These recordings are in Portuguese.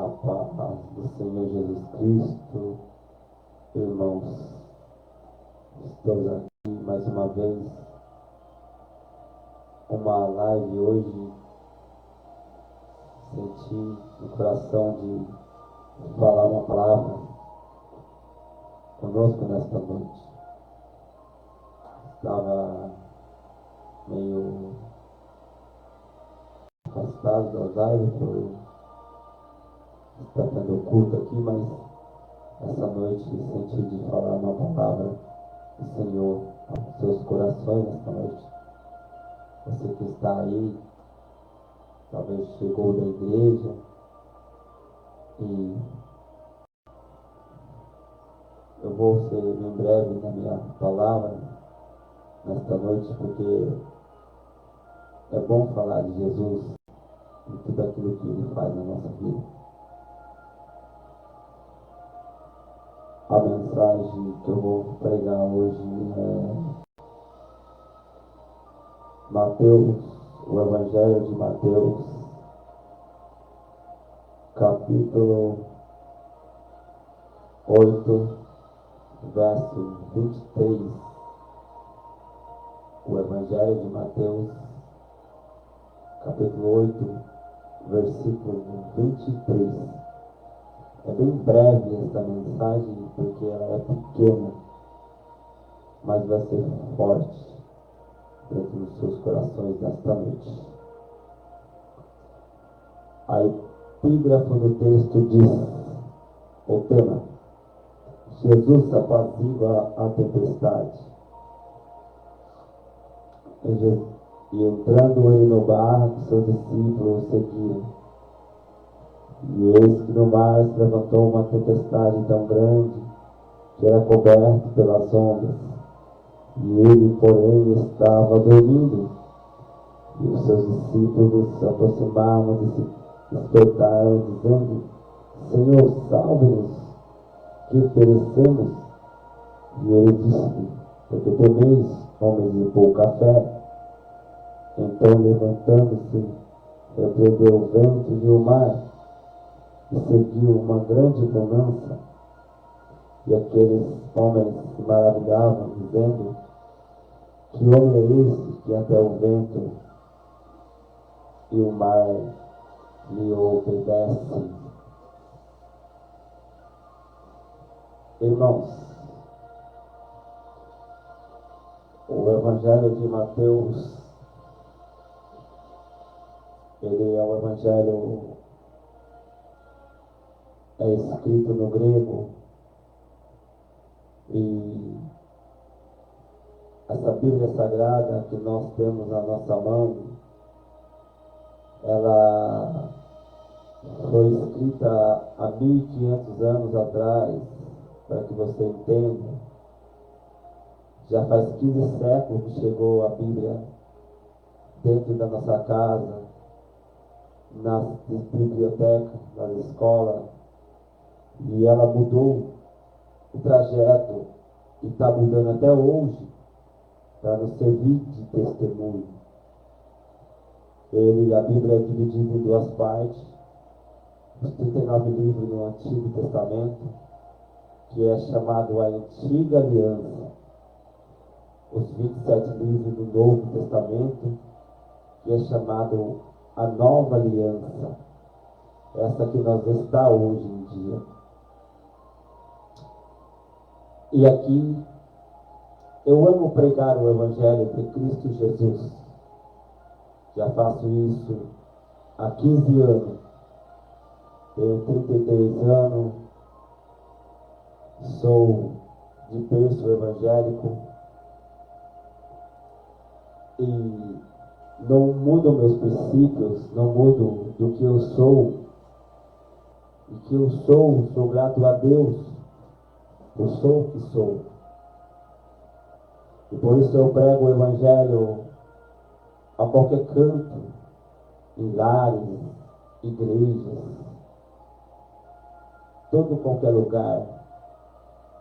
A paz do Senhor Jesus Cristo, irmãos, estamos aqui mais uma vez, uma live hoje. Senti no coração de falar uma palavra conosco nesta noite. Estava meio afastado das lives por estar tendo culto aqui, mas essa noite senti de falar uma palavra do Senhor aos seus corações nesta noite. Você que está aí, talvez chegou da igreja e eu vou ser bem breve na minha palavra nesta noite, porque é bom falar de Jesus e tudo aquilo que Ele faz na nossa vida. A mensagem que eu vou pregar hoje é Mateus, o Evangelho de Mateus, capítulo 8, verso 23. O Evangelho de Mateus, capítulo 8, versículo 23. É bem breve esta mensagem, porque ela é pequena, mas vai ser forte dentro dos seus corações nesta noite. A epígrafe do texto diz, o tema: Jesus apazigua a tempestade. E entrando ele no barco, seus discípulos o seguiram. E eis que no mar se levantou uma tempestade tão grande que era coberto pelas ondas. E ele, porém, estava dormindo. E os seus discípulos se aproximaram e se despertaram, dizendo: Senhor, salve-nos, que perecemos. E ele disse: porque temeis, homens de pouca fé? Então, levantando-se, repreendeu o vento e o mar, e seguiu uma grande bonança. E aqueles homens se maravilhavam, dizendo: que homem é esse que até o vento e o mar lhe obedecem? Irmãos, o Evangelho de Mateus, ele é um evangelho, é escrito no grego, e essa Bíblia Sagrada que nós temos na nossa mão, ela foi escrita há 1500 anos atrás, para que você entenda. Já faz 15 séculos que chegou a Bíblia dentro da nossa casa, nas bibliotecas, nas escolas, e ela mudou o trajeto e está mudando até hoje para nos servir de testemunho. A Bíblia é dividida em duas partes: os 39 livros no Antigo Testamento, que é chamado a Antiga Aliança, os 27 livros do Novo Testamento, que é chamado a Nova Aliança, essa que nós está hoje em dia. E aqui eu amo pregar o Evangelho de Cristo Jesus. Já faço isso há 15 anos. Tenho 33 anos. Sou de berço evangélico. E não mudo meus princípios, não mudo do que eu sou. E que eu sou grato a Deus. Eu sou o que sou. E por isso eu prego o Evangelho a qualquer canto, em lares, igrejas, todo qualquer lugar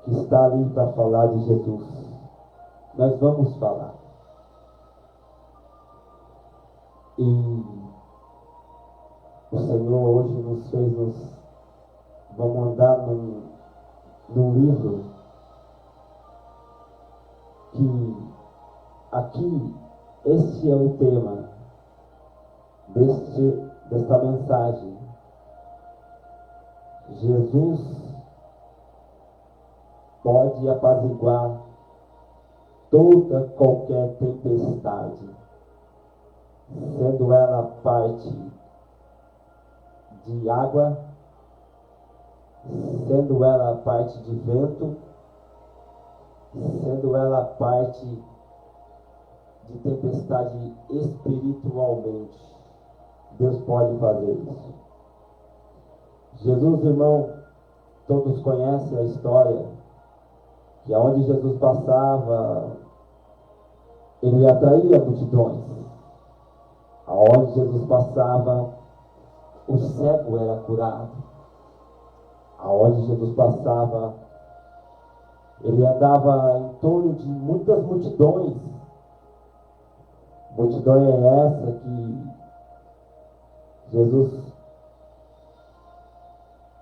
que está ali para falar de Jesus. Nós vamos falar. E o Senhor hoje nos fez nos vamos andar num livro que aqui, este é o tema desta mensagem. Jesus pode apaziguar toda qualquer tempestade, sendo ela parte de água, sendo ela parte de vento, sendo ela parte de tempestade espiritualmente. Deus pode fazer isso. Jesus, irmão, todos conhecem a história, que aonde Jesus passava, ele atraía multidões. Aonde Jesus passava, o cego era curado. Aonde Jesus passava, ele andava em torno de muitas multidões. Multidão é essa que Jesus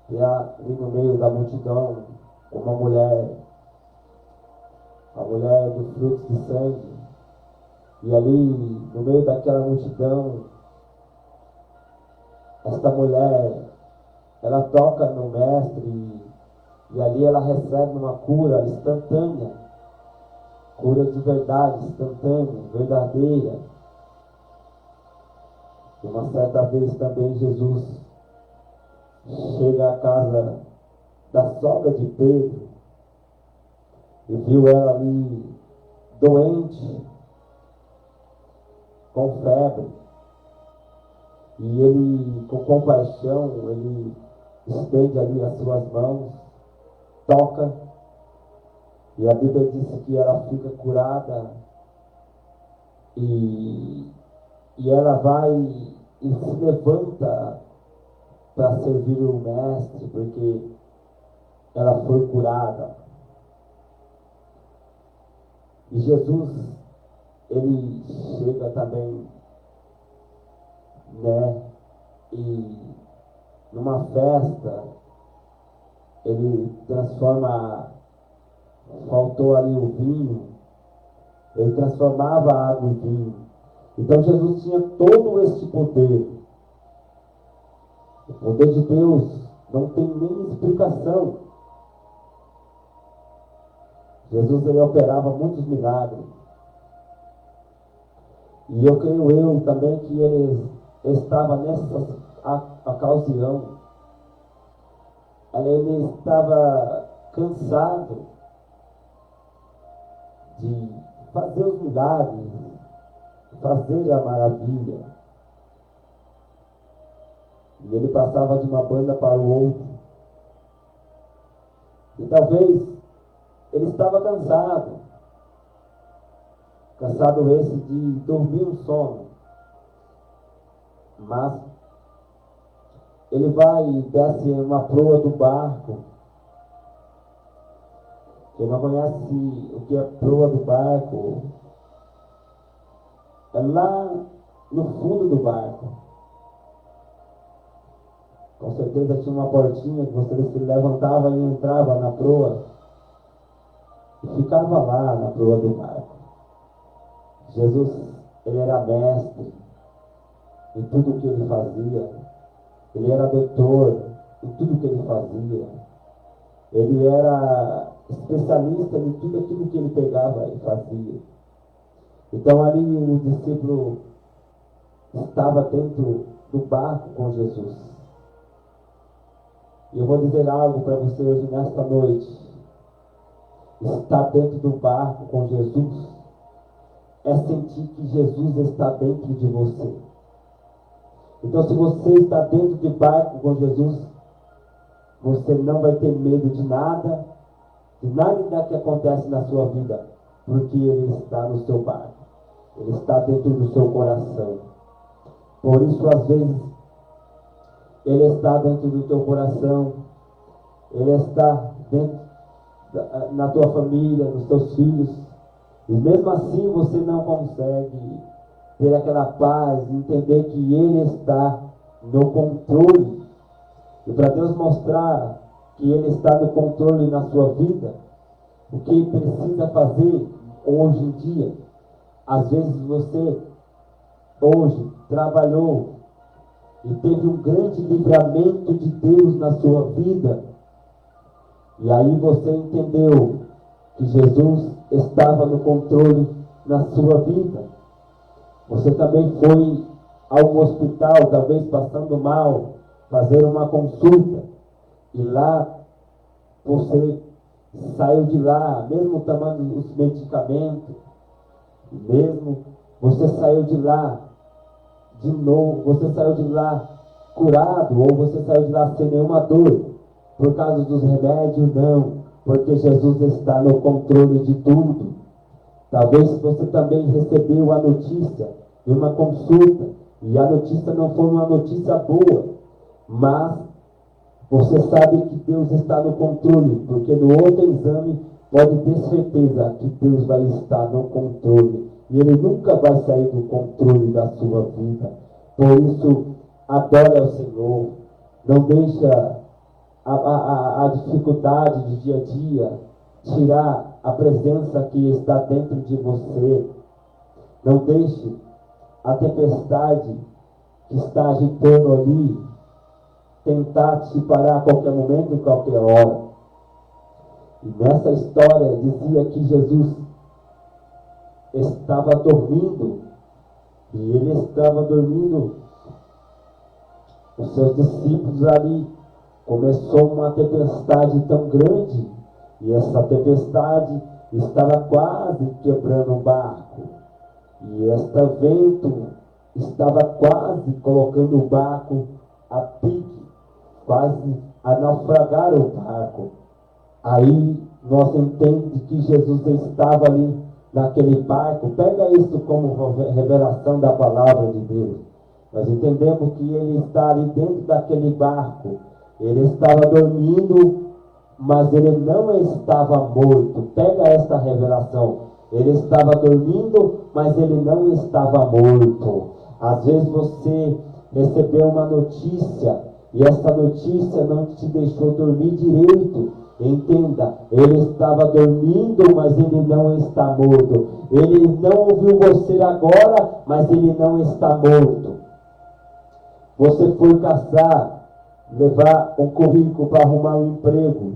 ali no meio da multidão, uma mulher, a mulher do fluxo de sangue, e ali no meio daquela multidão, esta mulher, ela toca no mestre e ali ela recebe uma cura instantânea, cura de verdade, instantânea, verdadeira. Uma certa vez também Jesus chega à casa da sogra de Pedro e viu ela ali doente, com febre. E ele, com compaixão, ele estende ali as suas mãos, toca, e a Bíblia diz que ela fica curada, e ela vai e se levanta para servir o mestre, porque ela foi curada. E Jesus, ele chega também, e numa festa, ele transforma, faltou ali o vinho, ele transformava a água em vinho. Então Jesus tinha todo este poder. O poder de Deus não tem nem explicação. Jesus, ele operava muitos milagres. E eu creio também que ele estava nessa ocasião. Ele estava cansado de fazer os milagres, fazer a maravilha. E ele passava de uma banda para o outro. E talvez ele estava cansado. Cansado esse de dormir um sono. Mas ele vai e desce uma proa do barco. Quem não conhece o que é proa do barco, é lá no fundo do barco. Com certeza tinha uma portinha que você se levantava e entrava na proa e ficava lá na proa do barco. Jesus, ele era mestre em tudo que ele fazia. Ele era doutor em tudo que ele fazia. Ele era especialista em tudo aquilo que ele pegava e fazia. Então ali o discípulo estava dentro do barco com Jesus. E eu vou dizer algo para você hoje nesta noite. Estar dentro do barco com Jesus é sentir que Jesus está dentro de você. Então, se você está dentro de barco com Jesus, você não vai ter medo de nada que acontece na sua vida, porque Ele está no seu barco. Ele está dentro do seu coração. Por isso, às vezes, Ele está dentro do teu coração. Ele está dentro na tua família, nos teus filhos. E mesmo assim você não consegue ter aquela paz, entender que Ele está no controle. E para Deus mostrar que Ele está no controle na sua vida, o que precisa fazer hoje em dia. Às vezes você hoje trabalhou e teve um grande livramento de Deus na sua vida, e aí você entendeu que Jesus estava no controle na sua vida. Você também foi ao hospital, talvez passando mal, fazer uma consulta, e lá você saiu de lá, mesmo tomando os medicamentos, mesmo você saiu de lá de novo, você saiu de lá curado, ou você saiu de lá sem nenhuma dor, por causa dos remédios? Não, porque Jesus está no controle de tudo. Talvez você também recebeu a notícia de uma consulta, e a notícia não foi uma notícia boa, mas você sabe que Deus está no controle, porque no outro exame pode ter certeza que Deus vai estar no controle, e Ele nunca vai sair do controle da sua vida. Por isso, adore ao Senhor, não deixa a dificuldade do dia a dia tirar a presença que está dentro de você. Não deixe a tempestade que está agitando ali tentar te parar a qualquer momento e qualquer hora. E nessa história dizia que Jesus estava dormindo, e Ele estava dormindo. Os seus discípulos ali, começou uma tempestade tão grande, e essa tempestade estava quase quebrando o barco, e este vento estava quase colocando o barco a pique, quase a naufragar o barco. Aí nós entendemos que Jesus estava ali naquele barco. Pega isso como revelação da palavra de Deus. Nós entendemos que Ele está ali dentro daquele barco. Ele estava dormindo, mas Ele não estava morto. Pega essa revelação. Ele estava dormindo, mas Ele não estava morto. Às vezes você recebeu uma notícia, e essa notícia não te deixou dormir direito. Entenda, Ele estava dormindo, mas Ele não está morto. Ele não ouviu você agora, mas Ele não está morto. Você foi caçar, levar um currículo para arrumar um emprego.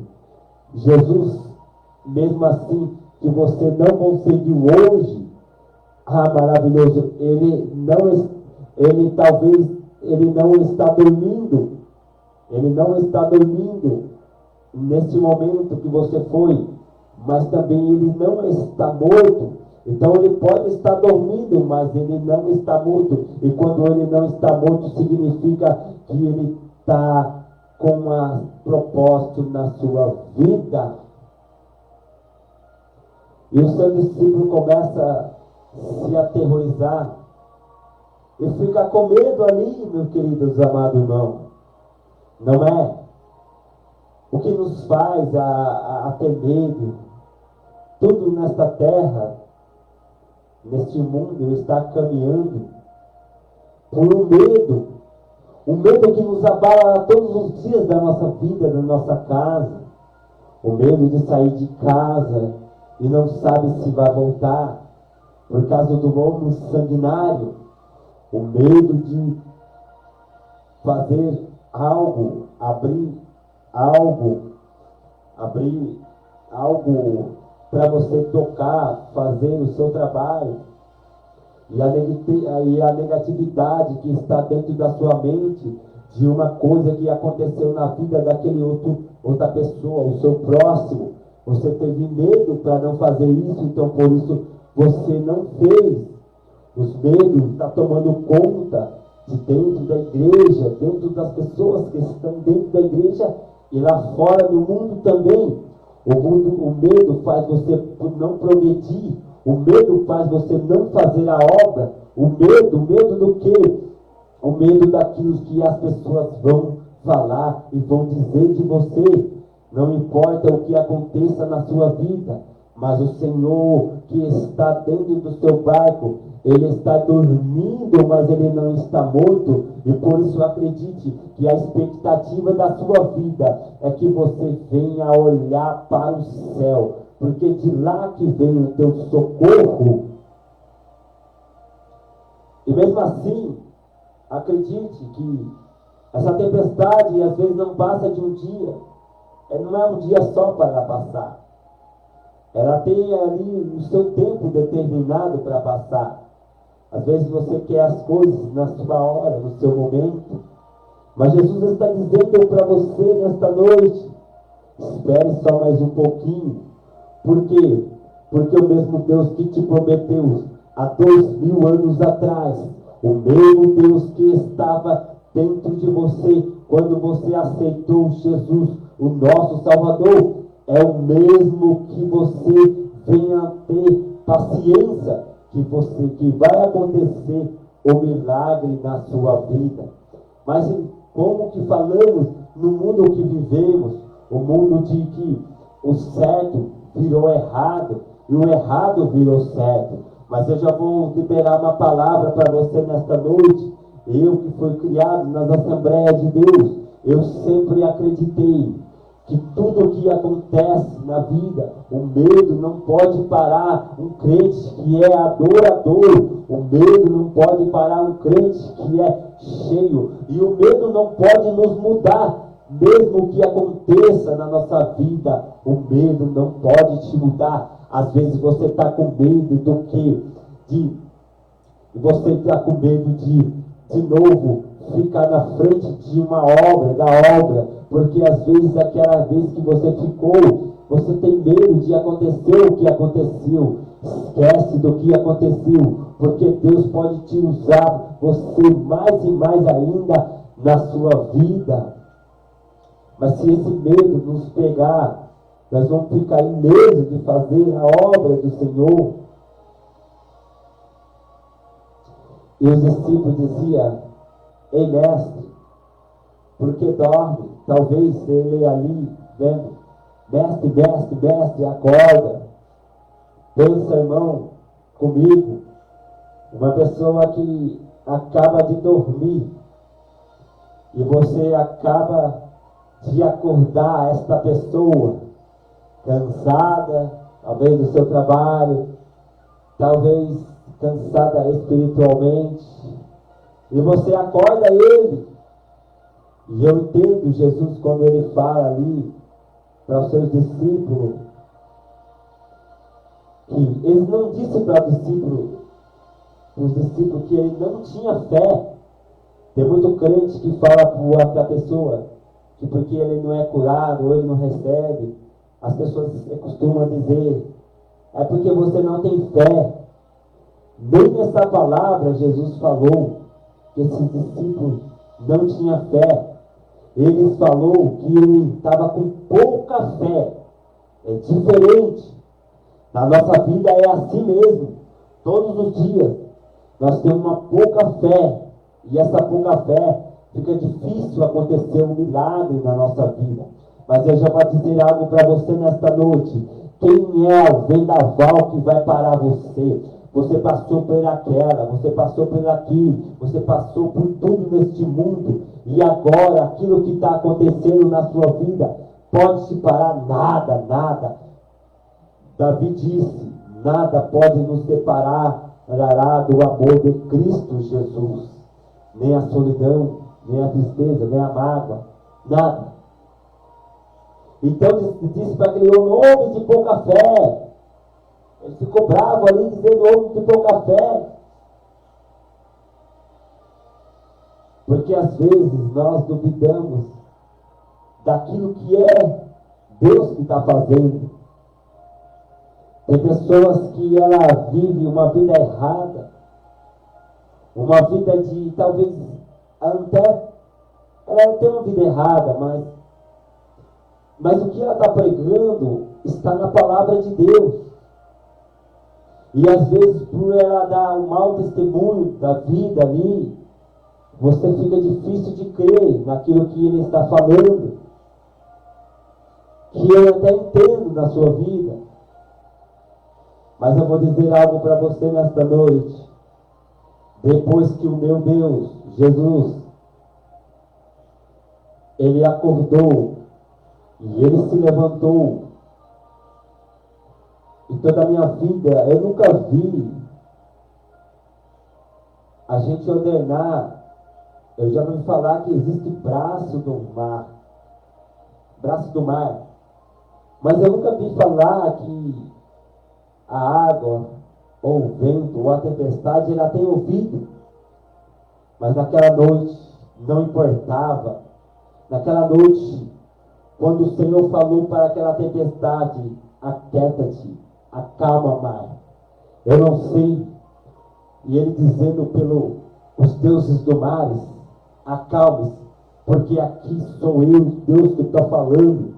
Jesus, mesmo assim, que você não conseguiu hoje, maravilhoso, Ele não está dormindo. Ele não está dormindo nesse momento que você foi, mas também Ele não está morto. Então Ele pode estar dormindo, mas Ele não está morto. E quando Ele não está morto, significa que Ele está com um propósito na sua vida. E o seu discípulo começa a se aterrorizar e fica com medo ali, meus queridos amados irmãos. Não é? O que nos faz a ter medo? Tudo nesta terra, neste mundo, está caminhando por um medo. Um medo que nos abala todos os dias da nossa vida, da nossa casa. O medo de sair de casa e não sabe se vai voltar, por causa do mundo sanguinário. O medo de fazer algo, abrir algo para você tocar, fazer o seu trabalho. E a negatividade que está dentro da sua mente, de uma coisa que aconteceu na vida daquele outra pessoa, o seu próximo. Você teve medo para não fazer isso, então por isso você não fez. Os medos estão tomando conta de dentro da igreja, dentro das pessoas que estão dentro da igreja e lá fora do mundo também. O medo faz você não progredir. O medo faz você não fazer a obra. O medo do quê? O medo daquilo que as pessoas vão falar e vão dizer de você. Não importa o que aconteça na sua vida, mas o Senhor que está dentro do seu barco, Ele está dormindo, mas Ele não está morto. E por isso acredite que a expectativa da sua vida é que você venha olhar para o céu, porque de lá que vem o teu socorro. E mesmo assim, acredite que essa tempestade às vezes não passa de um dia. Não é um dia só para passar. Ela tem ali o seu tempo determinado para passar. Às vezes você quer as coisas na sua hora, no seu momento. Mas Jesus está dizendo para você nesta noite: espere só mais um pouquinho. Por quê? Porque o mesmo Deus que te prometeu há 2000 anos atrás, o mesmo Deus que estava dentro de você quando você aceitou Jesus, o nosso Salvador, é o mesmo que você venha ter paciência, que vai acontecer o milagre na sua vida. Mas como que falamos no mundo que vivemos, o mundo de que o certo virou errado e o errado virou certo. Mas eu já vou liberar uma palavra para você nesta noite. Eu que fui criado nas Assembleias de Deus, eu sempre acreditei que tudo que acontece na vida, o medo não pode parar um crente que é adorador. O medo não pode parar um crente que é cheio. E o medo não pode nos mudar. Mesmo que aconteça na nossa vida, o medo não pode te mudar. Às vezes você está com medo do quê? Você está com medo de novo, ficar na frente de uma obra, da obra, porque às vezes aquela vez que você ficou, você tem medo de acontecer o que aconteceu. Esquece do que aconteceu, porque Deus pode te usar você mais e mais ainda na sua vida. Mas se esse medo nos pegar, nós vamos ficar em medo de fazer a obra do Senhor. E os discípulos diziam: ei, mestre, por que dorme? Talvez ele ali vendo: mestre, mestre, mestre, acorda, pensa, irmão, comigo. Uma pessoa que acaba de dormir e você acaba de acordar esta pessoa cansada, talvez do seu trabalho, talvez cansada espiritualmente, e você acorda ele. E eu entendo Jesus quando ele fala ali para os seus discípulos, que ele não disse para os discípulos que ele não tinha fé. Tem muito crente que fala para a pessoa que porque ele não é curado ou ele não recebe, as pessoas costumam dizer: é porque você não tem fé. Nem nessa palavra Jesus falou que esses discípulos não tinham fé. Ele falou que ele estava com pouca fé. É diferente. Na nossa vida é assim mesmo. Todos os dias nós temos uma pouca fé. E essa pouca fé fica difícil acontecer um milagre na nossa vida. Mas eu já vou dizer algo para você nesta noite. Quem é o vendaval que vai parar você? Você passou por aquela, você passou por aquilo, você passou por tudo neste mundo. E agora, aquilo que está acontecendo na sua vida, pode te parar? Nada, nada. Davi disse: nada pode nos separar do amor de Cristo Jesus. Nem a solidão, nem a tristeza, nem a mágoa, nada. Então disse para aquele homem de pouca fé. Ele ficou bravo ali, dizendo: homem de pouca fé. Porque às vezes nós duvidamos daquilo que é Deus que está fazendo. Tem pessoas que ela vive uma vida errada, uma vida de, talvez, até, ela tem uma vida errada, mas o que ela está pregando está na palavra de Deus. E às vezes, por ela dar um mau testemunho da vida ali, você fica difícil de crer naquilo que ele está falando, que eu até entendo na sua vida. Mas eu vou dizer algo para você nesta noite. Depois que o meu Deus, Jesus, ele acordou e ele se levantou. E toda a minha vida eu nunca vi a gente ordenar. Eu já ouvi falar que existe braço do mar, mas eu nunca vi falar que a água, ou o vento, ou a tempestade, ela tem ouvido. Mas naquela noite, não importava. Naquela noite, quando o Senhor falou para aquela tempestade, aquieta-te, acalma, mar. Eu não sei. E ele dizendo pelos deuses do mar, acalme-se, porque aqui sou eu, Deus, que estou falando.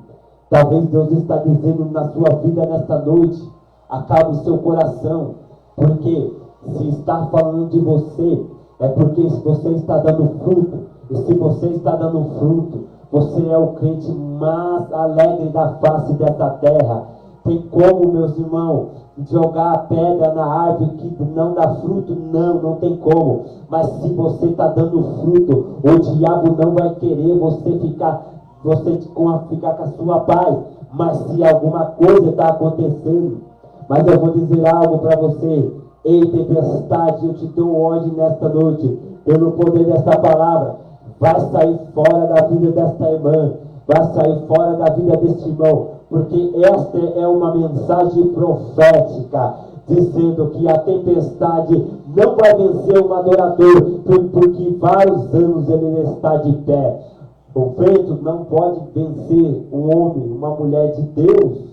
Talvez Deus está dizendo na sua vida nesta noite, acalme seu coração, porque se está falando de você, é porque você está dando fruto. E se você está dando fruto, você é o crente mais alegre da face dessa terra. Tem como, meus irmãos, jogar a pedra na árvore que não dá fruto? Não tem como. Mas se você está dando fruto, o diabo não vai querer você ficar com a sua paz. Mas se alguma coisa está acontecendo, mas eu vou dizer algo para você. Ei, tempestade, eu te dou ordem nesta noite, pelo poder desta palavra. Vai sair fora da vida desta irmã, vai sair fora da vida deste irmão, porque esta é uma mensagem profética, dizendo que a tempestade não vai vencer um adorador, porque vários anos ele está de pé. O vento não pode vencer um homem, uma mulher de Deus.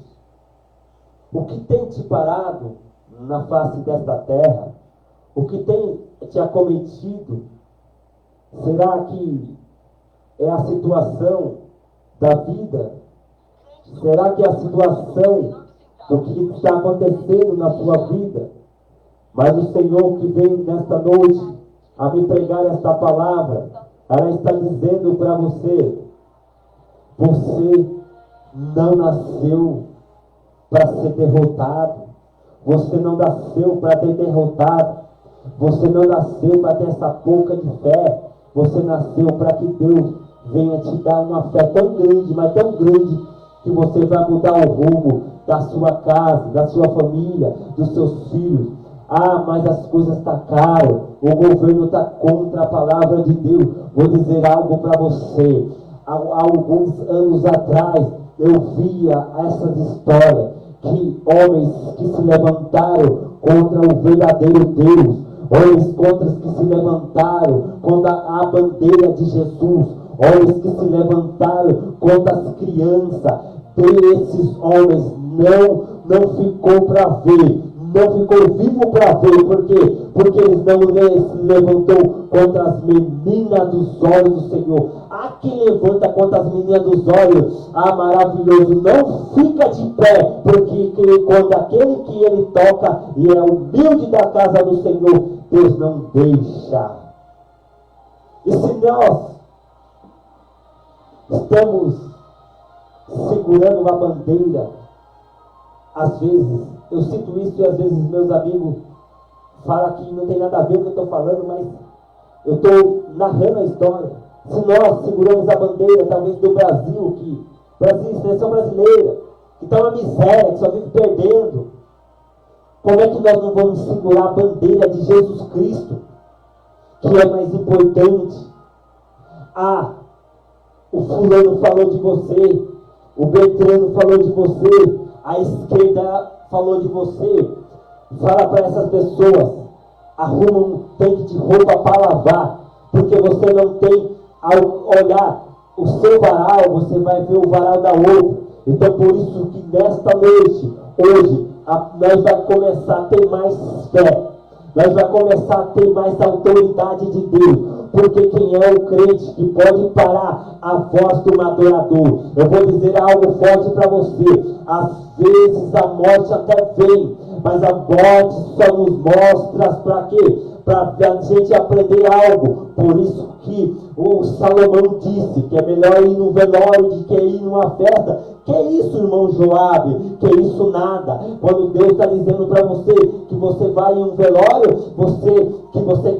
O que tem te parado na face desta terra? O que tem te acometido? Será que é a situação da vida? Será que é a situação do que está acontecendo na sua vida? Mas o Senhor que veio nesta noite a me pregar esta palavra, ela está dizendo para você: você não nasceu para ser derrotado. Você não nasceu para ser derrotado. Você não nasceu para ter essa pouca de fé. Você nasceu para que Deus venha te dar uma fé tão grande, mas tão grande, que você vai mudar o rumo da sua casa, da sua família, dos seus filhos. Ah, mas as coisas estão caras. O governo está contra a palavra de Deus. Vou dizer algo para você. Há alguns anos atrás, eu via essas histórias, que homens que se levantaram contra o verdadeiro Deus, homens que se levantaram contra a bandeira de Jesus, homens que se levantaram contra as crianças. Desses homens não ficou para ver, não ficou vivo para ver. Por quê? Porque eles não se levantou contra as meninas dos olhos do Senhor. Ah, quem levanta contra as meninas dos olhos, ah, maravilhoso, não fica de pé, porque quando aquele que ele toca e é humilde da casa do Senhor, Deus não deixa. E se nós estamos segurando uma bandeira, às vezes eu sinto isso, e às vezes meus amigos falam que não tem nada a ver com o que eu estou falando, mas eu estou narrando a história. Se nós seguramos a bandeira, talvez do Brasil, seleção brasileira, que está uma miséria, que só vive perdendo, como é que nós não vamos segurar a bandeira de Jesus Cristo, que é mais importante? Ah, o fulano falou de você, o Beltrano falou de você, a esquerda falou de você. Fala para essas pessoas: arruma um tanque de roupa para lavar, porque você não tem, ao olhar o seu varal, você vai ver o varal da outra. Então, por isso que nesta noite, hoje, nós vamos começar a ter mais fé, nós vamos começar a ter mais autoridade de Deus. Porque quem é o crente que pode parar a voz do adorador? Eu vou dizer algo forte para você. Às vezes a morte até vem, mas a morte só nos mostra para quê? Para a gente aprender algo. Por isso que o Salomão disse que é melhor ir no velório do que ir numa festa. Que isso, irmão Joabe? Que isso nada. Quando Deus está dizendo para você que você vai em um velório,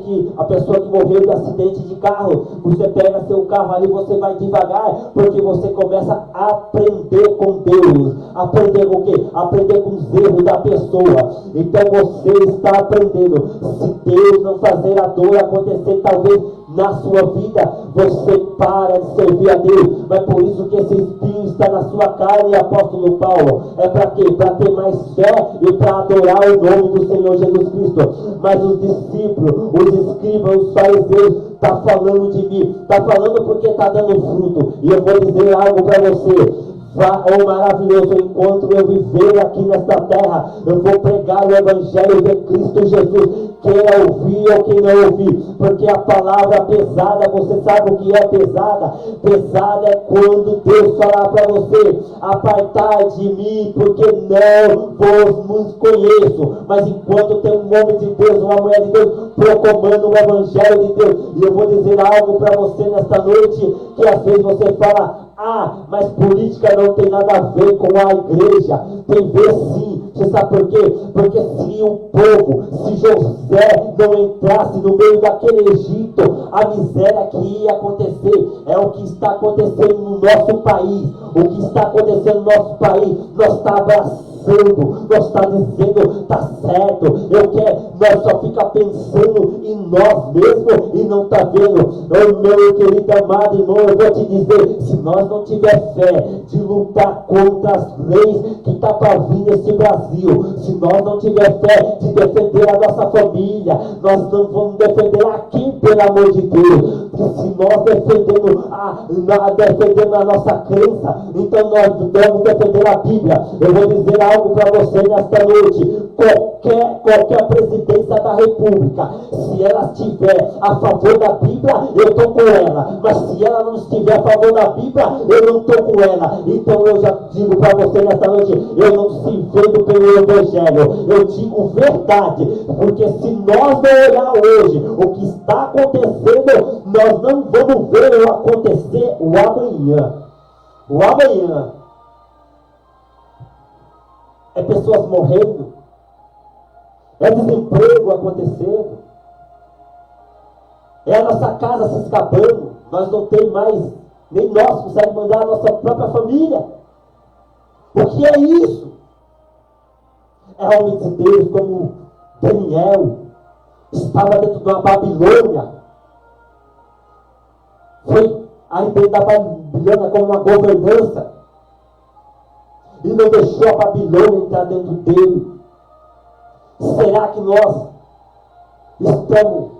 que a pessoa que morreu de acidente de carro, você pega seu carro ali, você vai devagar, porque você começa a aprender com Deus. Aprender com o quê? Aprender com os erros da pessoa. Então você está aprendendo. Se Deus não fazer a dor acontecer, talvez na sua vida, você para de servir a Deus. Mas por isso que esse espinho está na sua carne, apóstolo Paulo. É para quê? Para ter mais fé e para adorar o nome do Senhor Jesus Cristo. Mas os discípulos, os escribas, os fariseus, está falando de mim. Está falando porque está dando fruto. E eu vou dizer algo para você. Oh maravilhoso encontro eu viver aqui nesta terra. Eu vou pregar o Evangelho de Cristo Jesus. Queira ouvir ou quem não ouvir, porque a palavra pesada, você sabe o que é pesada? Pesada é quando Deus falar para você: apartai de mim, porque não vos conheço. Mas enquanto tem um homem de Deus, uma mulher de Deus proclamando o Evangelho de Deus, e eu vou dizer algo para você nesta noite, que às vezes você fala: mas política não tem nada a ver com a igreja. Tem a ver sim. Você sabe por quê? Porque se o povo, se José não entrasse no meio daquele Egito, a miséria que ia acontecer é o que está acontecendo no nosso país. O que está acontecendo no nosso país, nós estamos abraçando. Nós está dizendo, tá certo, eu quero, nós só fica pensando em nós mesmos e não está vendo. Meu querido amado irmão, eu vou te dizer, se nós não tiver fé de lutar contra as leis que está para vir nesse Brasil, se nós não tiver fé de defender a nossa família, nós não vamos defender aqui, pelo amor de Deus. Se nós defendemos a nossa crença, então nós vamos defender a Bíblia. Eu vou dizer algo para você nesta noite: qualquer presidência da República, se ela estiver a favor da Bíblia, eu estou com ela. Mas se ela não estiver a favor da Bíblia, eu não estou com ela. Então eu já digo para você nesta noite: eu não se vendo pelo Evangelho, eu digo verdade. Porque se nós não olhar hoje o que está acontecendo, nós não vamos ver o acontecer o amanhã. O amanhã é pessoas morrendo, é desemprego acontecendo, é a nossa casa se escapando. Nós não temos mais, nem nós conseguimos mandar a nossa própria família. O que é isso? É homem de Deus como Daniel, estava dentro de uma Babilônia, foi aí dentro da Babilônia como uma governança, e não deixou a Babilônia entrar dentro dele. Será que nós estamos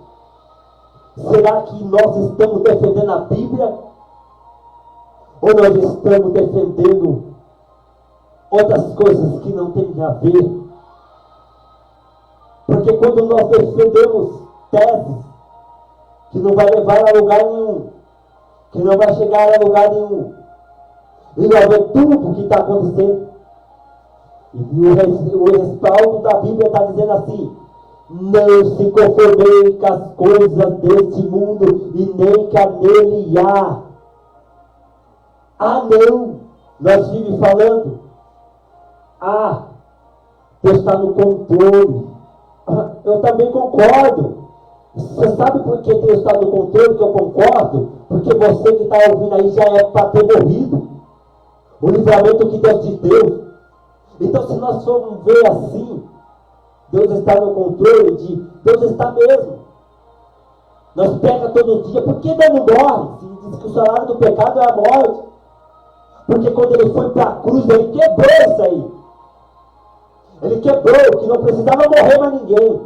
defendendo a Bíblia? Ou nós estamos defendendo outras coisas que não tem a ver? Porque quando nós defendemos teses que não vai levar a lugar nenhum, que não vai chegar a lugar nenhum, e nós vemos tudo o que está acontecendo, e o respaldo da Bíblia está dizendo assim: não se conformem com as coisas deste mundo e nem que nele há. Não, nós vivemos falando, Deus está no controle. Eu também concordo. Você sabe por que Deus está no controle, que eu concordo? Porque você que está ouvindo aí já é para ter morrido. O livramento que Deus te deu. Então, se nós formos ver assim, Deus está no controle, Deus está mesmo. Nós pecamos todo dia. Por que Deus não morre? Se diz que o salário do pecado é a morte. Porque quando ele foi para a cruz, ele quebrou isso aí. Ele quebrou, que não precisava morrer mais ninguém.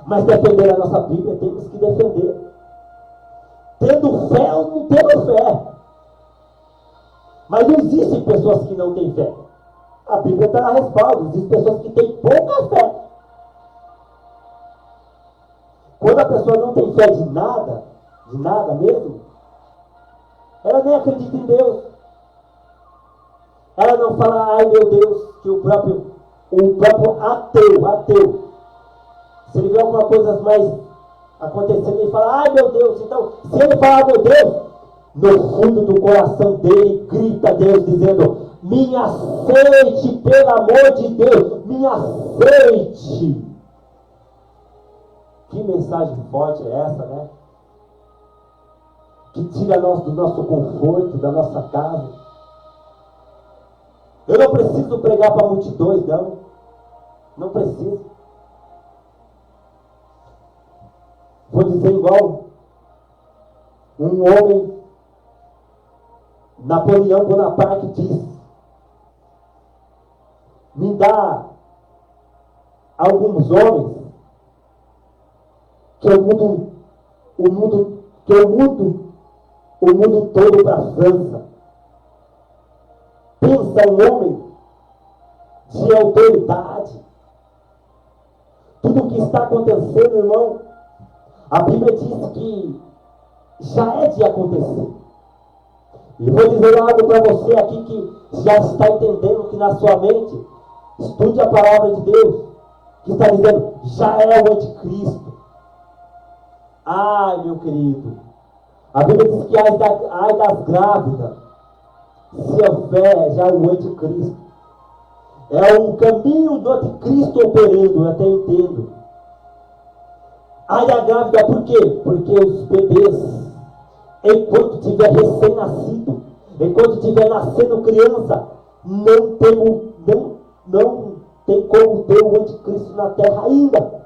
Mas defender a nossa Bíblia, temos que defender. Tendo fé ou não tendo fé. Mas não existem pessoas que não têm fé. A Bíblia está a respaldo. Existem pessoas que têm pouca fé. Quando a pessoa não tem fé de nada mesmo, ela nem acredita em Deus. Ela não fala, ai meu Deus, que o próprio ateu, se ele vê alguma coisa mais acontecendo, ele fala, ai meu Deus. Então, se ele falar, meu Deus, no fundo do coração dele, grita a Deus dizendo: me aceite, pelo amor de Deus, me aceite. Que mensagem forte é essa, né? Que tira nós do nosso conforto, da nossa casa. Eu não preciso pregar para multidões, não. Não preciso. Vou dizer igual um homem, Napoleão Bonaparte, diz: me dá alguns homens que eu mudo o mundo todo para a França. Pensa um homem de autoridade. Tudo o que está acontecendo, irmão, a Bíblia diz que já é de acontecer. E vou dizer algo para você aqui que já está entendendo que na sua mente, estude a palavra de Deus, que está dizendo: já é o anticristo. Ai, meu querido, a Bíblia diz que ai das grávidas, se houver já o anticristo. É o caminho do anticristo operando, eu até entendo. Ai da grávida, por quê? Porque os bebês, enquanto estiver recém-nascido, enquanto estiver nascendo criança, não tem como ter o anticristo na terra ainda.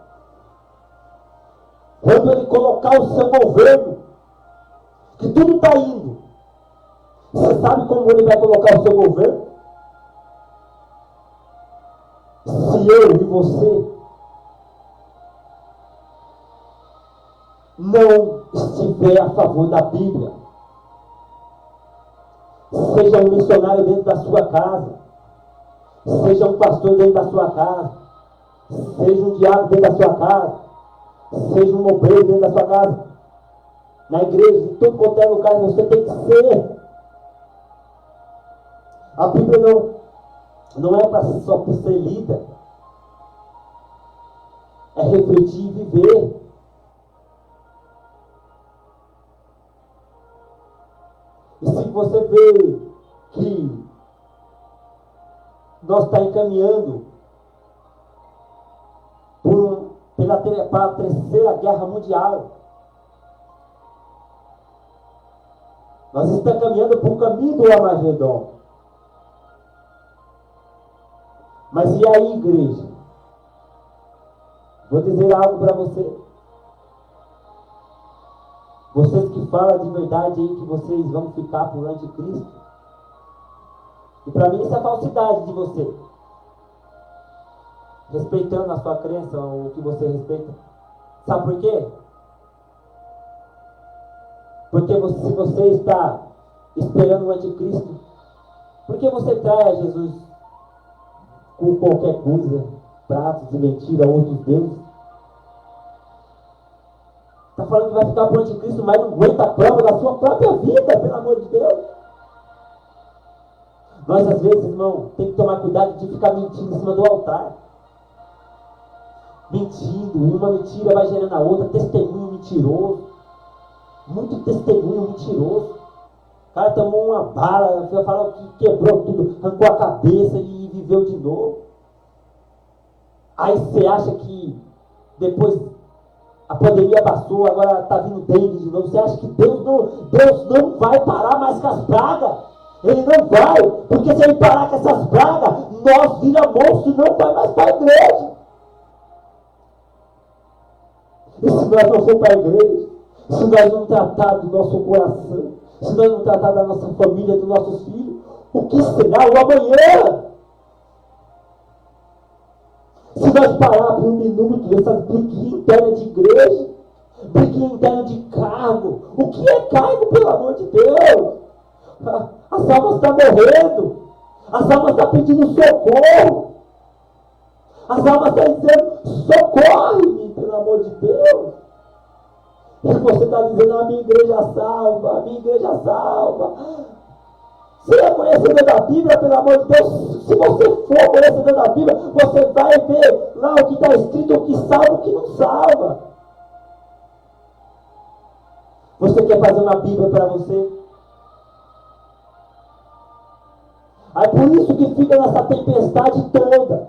Quando ele colocar o seu governo, que tudo está indo, você sabe como ele vai colocar o seu governo? Se eu e você não estiver a favor da Bíblia, seja um missionário dentro da sua casa, seja um pastor dentro da sua casa, seja um diácono dentro da sua casa, seja um obreiro dentro da sua casa, na igreja, em todo qualquer lugar, você tem que ser. A Bíblia não é só para ser lida, é refletir e viver. E se você vê que nós estamos encaminhando para a terceira guerra mundial, nós estamos caminhando para o caminho do Armagedon. Mas e aí, igreja? Vou dizer algo para você. Vocês que falam de verdade aí que vocês vão ficar por anticristo. E para mim isso é falsidade de você. Respeitando a sua crença, o que você respeita. Sabe por quê? Porque se você está esperando o anticristo, por que você traz Jesus com qualquer coisa, pratos de mentira, outros deuses? Está falando que vai ficar por anticristo, mas não aguenta a prova da sua própria vida, pelo amor de Deus. Nós às vezes, irmão, tem que tomar cuidado de ficar mentindo em cima do altar. Mentindo, uma mentira vai gerando a outra, testemunho mentiroso. Muito testemunho mentiroso. O cara tomou uma bala, falou que quebrou tudo, arrancou a cabeça e viveu de novo. Aí você acha que depois a pandemia passou, agora está vindo dengue de novo. Você acha que Deus não vai parar mais com as pragas? Ele não vai, porque se ele parar com essas pragas, nós vira monstro e não vai mais para a igreja. E se nós não for para a igreja, se nós não tratar do nosso coração, se nós não tratar da nossa família, dos nossos filhos, o que será o amanhã? Se nós parar por um minuto dessas briguinhas internas de igreja, briguinha interna de cargo, o que é cargo, pelo amor de Deus? As almas estão morrendo, as almas estão pedindo socorro, as almas estão dizendo: socorre-me, pelo amor de Deus. E você está dizendo: a minha igreja salva, a minha igreja salva. Você é conhecedor da Bíblia, pelo amor de Deus. Se você for conhecedor da Bíblia, você vai ver lá o que está escrito, o que salva, o que não salva. Você quer fazer uma Bíblia para você? É por isso que fica nessa tempestade toda.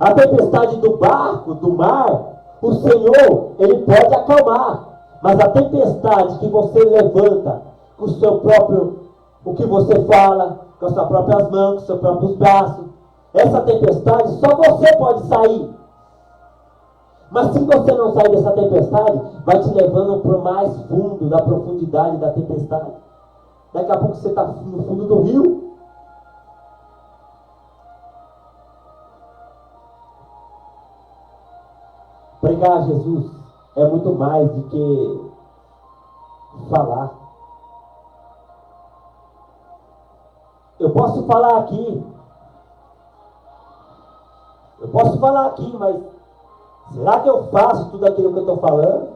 A tempestade do barco, do mar, o Senhor, Ele pode acalmar. Mas a tempestade que você levanta com o seu próprio, o que você fala, com as suas próprias mãos, com os seus próprios braços, essa tempestade só você pode sair. Mas se você não sair dessa tempestade, vai te levando para o mais fundo, da profundidade da tempestade. Daqui a pouco você está no fundo do rio. Pregar a Jesus é muito mais do que falar. Eu posso falar aqui. Mas será que eu faço tudo aquilo que eu estou falando?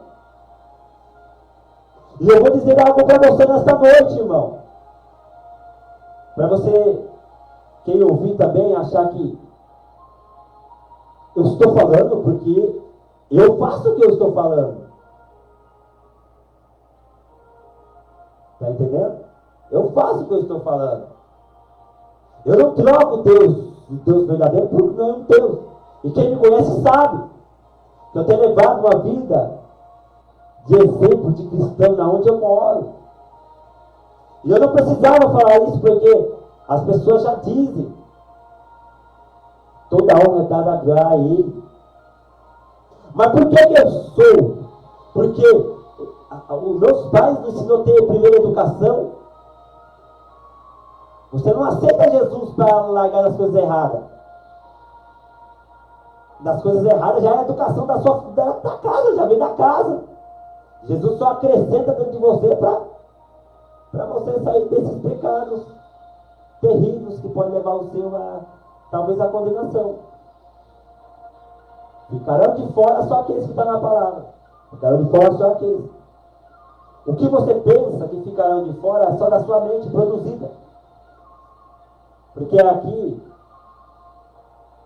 E eu vou dizer algo para você nesta noite, irmão. Para você, quem ouvir também, achar que eu estou falando porque eu faço o que eu estou falando. Está entendendo? Eu faço o que eu estou falando. Eu não troco o Deus verdadeiro por não Deus. E quem me conhece sabe que eu tenho levado uma vida de exemplo de cristão na onde eu moro. E eu não precisava falar isso porque as pessoas já dizem. Toda a honra é dada a Ele. Mas por que eu sou? Porque os meus pais me ensinou a ter a primeira educação. Você não aceita Jesus para largar das coisas erradas. Das coisas erradas já é a educação da casa, já vem da casa. Jesus só acrescenta dentro de você para você sair desses pecados terríveis que podem levar o seu talvez a condenação. Ficarão de fora só aqueles que estão na palavra. Ficarão de fora só aqueles. O que você pensa que ficarão de fora é só da sua mente produzida. Porque aqui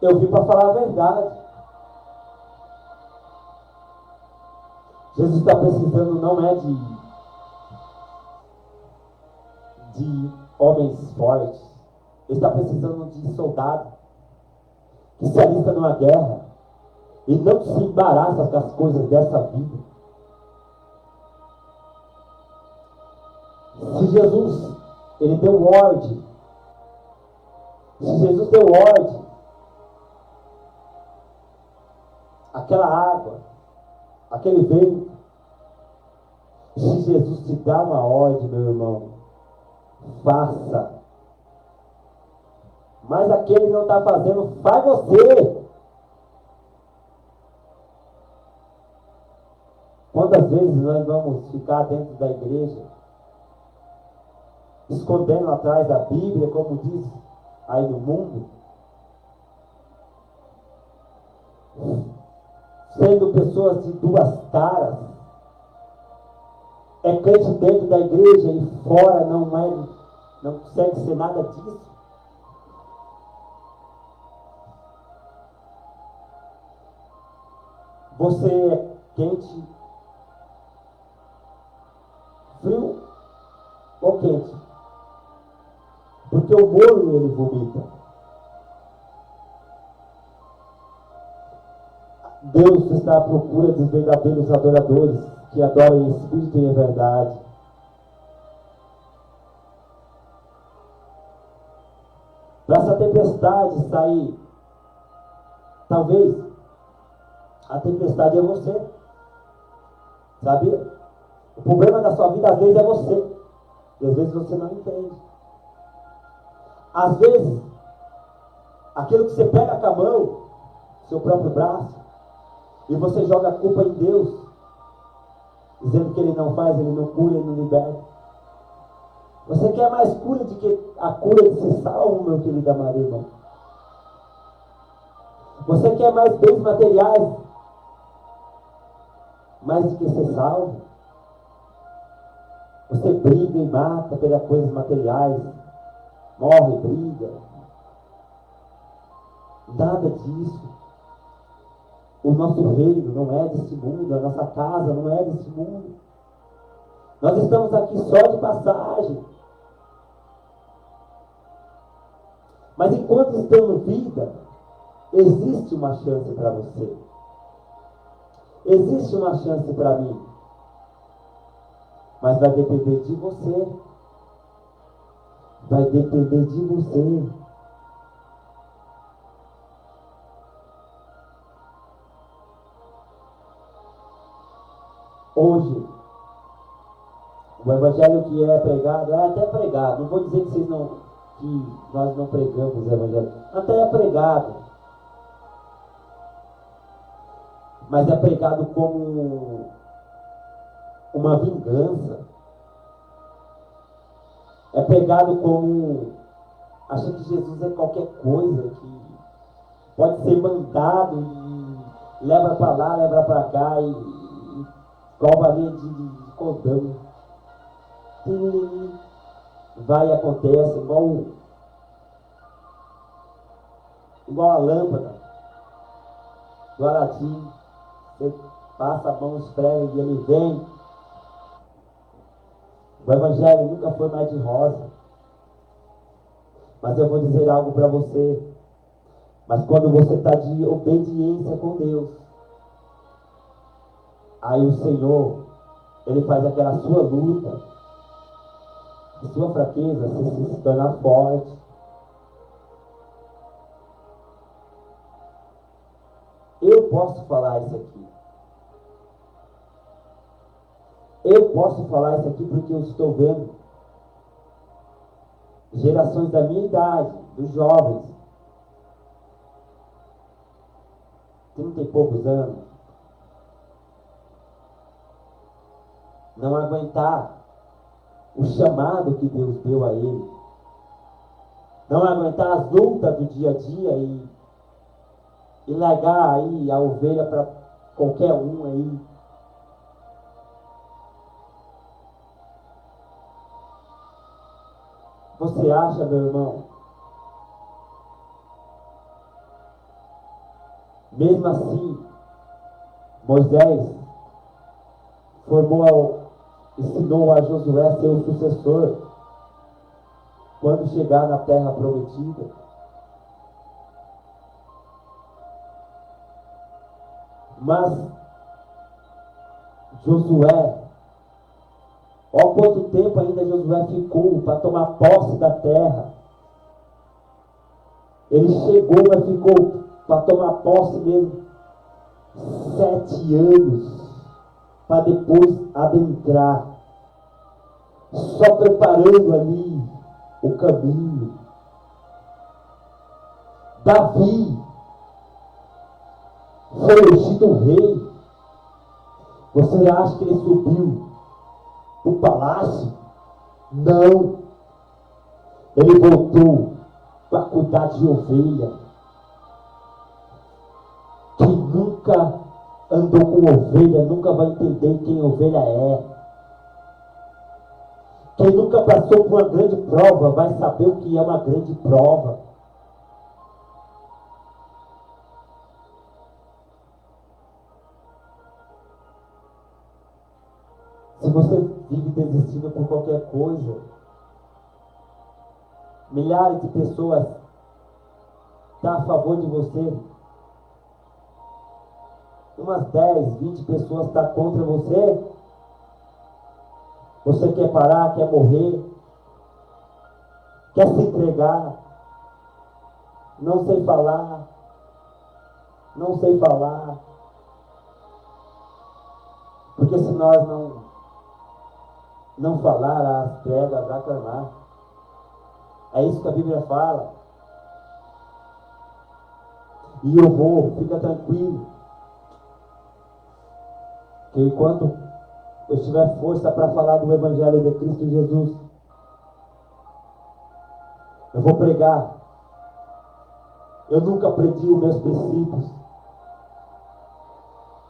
eu vim para falar a verdade. Jesus está precisando não é de homens fortes. Ele está precisando de soldados que se alistam numa guerra e não se embaraça com as coisas dessa vida. Se Jesus, Ele deu ordem. Se Jesus deu ordem, aquela água, aquele vento, se Jesus te dá uma ordem, meu irmão, faça. Mas aquele que não está fazendo, faz você. Quantas vezes nós vamos ficar dentro da igreja, escondendo atrás da Bíblia, como diz aí no mundo, sendo pessoas de duas caras, é crente dentro da igreja e fora não consegue ser nada disso. Você é quente, frio ou quente? Porque o morno ele vomita. Deus está à procura dos verdadeiros adoradores que adoram em espírito e em verdade. Para essa tempestade sair, talvez a tempestade é você. Sabia? O problema da sua vida às vezes é você. E às vezes você não entende. Às vezes, aquilo que você pega com a mão, seu próprio braço, e você joga a culpa em Deus, dizendo que Ele não faz, Ele não cura, Ele não liberta. Você quer mais cura do que a cura de ser salvo, meu querido amado irmão? Você quer mais bens materiais, mais do que ser salvo? Você briga e mata pelas coisas materiais, morre, briga. Nada disso. O nosso reino não é desse mundo, a nossa casa não é desse mundo. Nós estamos aqui só de passagem. Mas enquanto estamos vida, existe uma chance para você. Existe uma chance para mim. Mas vai depender de você. Vai depender de você. Hoje, o evangelho que é pregado, é até pregado. Não vou dizer que nós não pregamos o evangelho. Até é pregado. Mas é pregado como uma vingança. É pregado como achando que Jesus é qualquer coisa, que pode ser mandado e leva para lá, leva para cá e cobrinha de cordão. Vai e acontece, igual a lâmpada do Aladim. Você passa a mão, esfrega e ele vem. O evangelho nunca foi mais de rosa. Mas eu vou dizer algo para você. Mas quando você está de obediência com Deus, aí o Senhor, Ele faz aquela sua luta, a sua fraqueza, você se tornar forte. Eu posso falar isso aqui. Eu posso falar isso aqui porque eu estou vendo gerações da minha idade, dos jovens, 30 e poucos anos, não aguentar o chamado que Deus deu a ele, não aguentar as lutas do dia a dia e largar aí a ovelha para qualquer um aí. Você acha, meu irmão? Mesmo assim, Moisés ensinou a Josué a ser o sucessor quando chegar na terra prometida. Mas Josué, olha quanto tempo ainda Josué ficou para tomar posse da terra. Ele chegou, mas ficou para tomar posse mesmo 7 anos, para depois adentrar, só preparando ali o caminho. Davi foi ungido rei. Você acha que ele subiu para o palácio? Não. Ele voltou para cuidar de ovelha. Quem nunca andou com ovelha nunca vai entender quem ovelha é. Quem nunca passou por uma grande prova vai saber o que é uma grande prova. Se você vive desistindo por qualquer coisa, milhares de pessoas estão a favor de você, umas 10, 20 pessoas estão contra você. Você quer parar, quer morrer, quer se entregar, não sei falar, porque se nós não falar, as pedras vão clamar. É isso que a Bíblia fala. E fica tranquilo, que enquanto eu tiver força para falar do Evangelho de Cristo Jesus, eu vou pregar. Eu nunca perdi os meus princípios.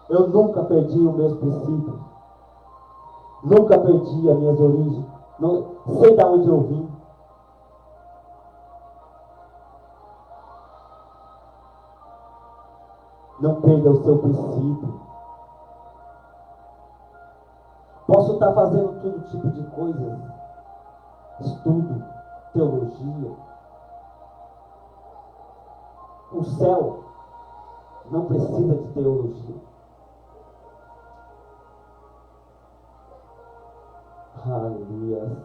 Eu nunca perdi os meus princípios. Nunca perdi as minhas origens. Não sei de onde eu vim. Não perda o seu princípio. Posso estar fazendo todo tipo de coisas. Estudo, teologia. O céu não precisa de teologia. Aleluia.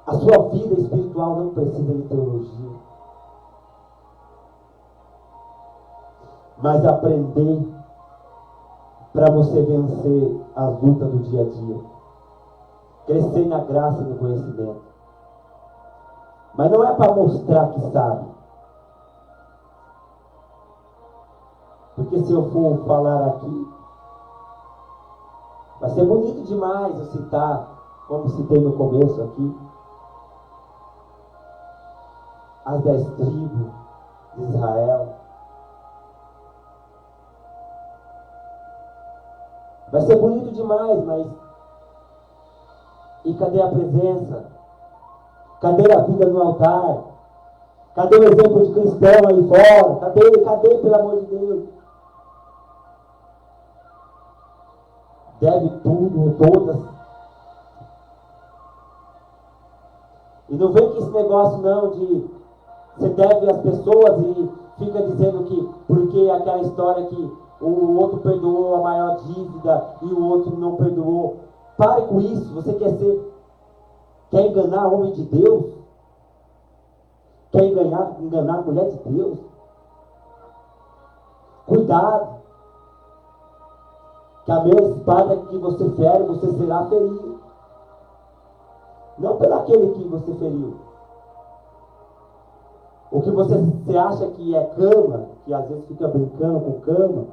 A sua vida espiritual não precisa de teologia. Mas aprender para você vencer as lutas do dia a dia. Crescer na graça e no conhecimento. Mas não é para mostrar que sabe. Porque se eu for falar aqui, vai ser bonito demais eu citar, como citei no começo aqui, as 10 tribos de Israel. Vai ser bonito demais, mas e cadê a presença? Cadê a vida no altar? Cadê o exemplo de cristão aí fora? Cadê, pelo amor de Deus? Deve tudo, todas. E não vem com esse negócio não de você deve às pessoas e fica dizendo que porque aquela história que o outro perdoou a maior dívida e o outro não perdoou. Pare com isso. Você quer enganar o homem de Deus? Quer enganar a mulher de Deus? Cuidado. Que a mesma espada que você fere, você será ferido. Não pelo aquele que você feriu. O que você acha que é cama, que às vezes fica brincando com cama,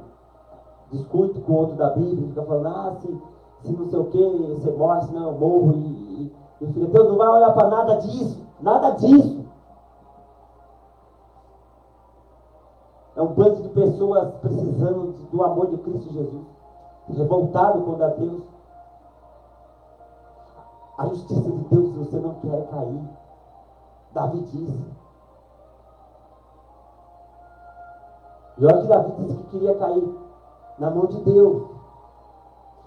discute com o outro da Bíblia, fica falando, se não sei o que, você morre, senão eu morro, e fica, Deus não vai olhar para nada disso, nada disso. É um bando de pessoas precisando do amor de Cristo Jesus, revoltado contra Deus. A justiça de Deus, se você não quer cair, Davi disse. E olha que Davi disse que queria cair na mão de Deus.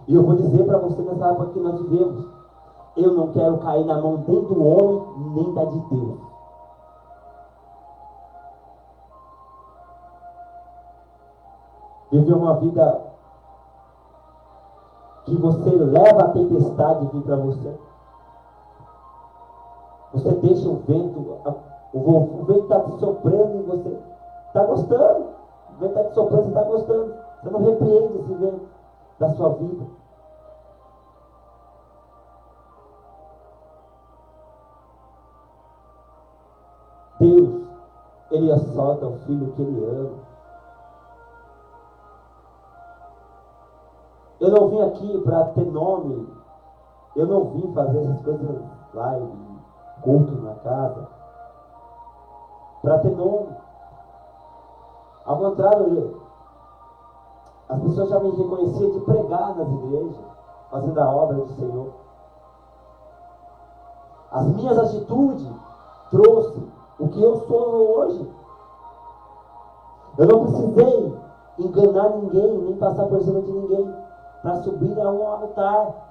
E eu vou dizer para você nessa época que nós vivemos, eu não quero cair na mão nem do homem, nem da de Deus. Viver uma vida que você leva a tempestade vir para você. Você deixa o vento, o vento está te soprando e você está gostando. O vento está te soprando e você está gostando. Você não repreende esse vento da sua vida. Deus, Ele assalta o filho que Ele ama. Eu não vim aqui para ter nome. Eu não vim fazer essas coisas live, culto na casa, para ter nome. Ao contrário, as pessoas já me reconheciam de pregar nas igrejas, fazendo a obra do Senhor. As minhas atitudes trouxe o que eu sou hoje. Eu não precisei enganar ninguém, nem passar por cima de ninguém, para subir a um altar.